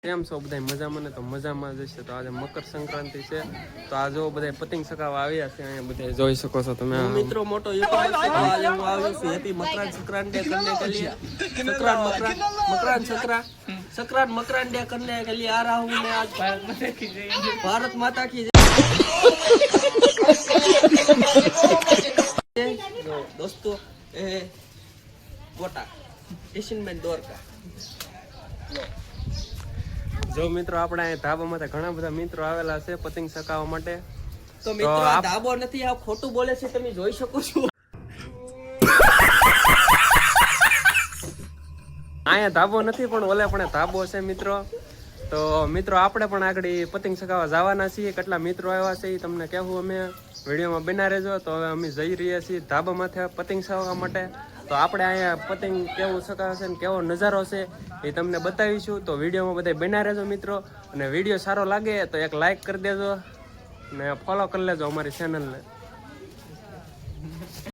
કેમ છો બધા મજામાં ને? તો મજામાં જ છે. તો આજે મકર સંક્રાંતિ છે, તો આ જો બધા પતંગ ચગાવવા આવ્યા છે. અહીંયા બધા જોઈ શકો છો તમે. મિત્રો મોટો યુટ્યુબર છે, તો આજે હું આવ્યો છું હેપી મકર संक्रांति करने के लिए। संक्रांत मकरांडे करने के लिए आ रहा हूँ मैं आज। भारत माता की जय। दोस्तों कोटा स्टेशन में दौर का જો મિત્રો આપણે અહીં ધાબામાં ઘણા બધા મિત્રો આવેલા છે પતંગ ચગાવવા માટે. તો મિત્રો આ ધાબો નથી, આ ખોટું બોલે છે, તમે જોઈ શકો છો. અહીંયા ધાબો નથી પણ ઓલે પણ ધાબો છે મિત્રો. તો મિત્રો આપણે પણ આગળ પતંગ ચગાવવા જવાના છીએ. કેટલા મિત્રો આવ્યા છે એ તમને કહેવું અમે વિડીયોમાં બના રહેજો. તો હવે અમે જઈ રહ્યા છીએ ધાબામાંથી પતંગ ચગાવવા માટે. તો આપણે અહીંયા પતંગ કેવું ચગાવશે ને કેવો નજારો છે એ તમને બતાવીશું. તો વિડીયોમાં બધા બના રહેજો મિત્રો. અને વિડીયો સારો લાગે તો એક લાઈક કરી દેજો અને ફોલો કરી લેજો અમારી ચેનલને.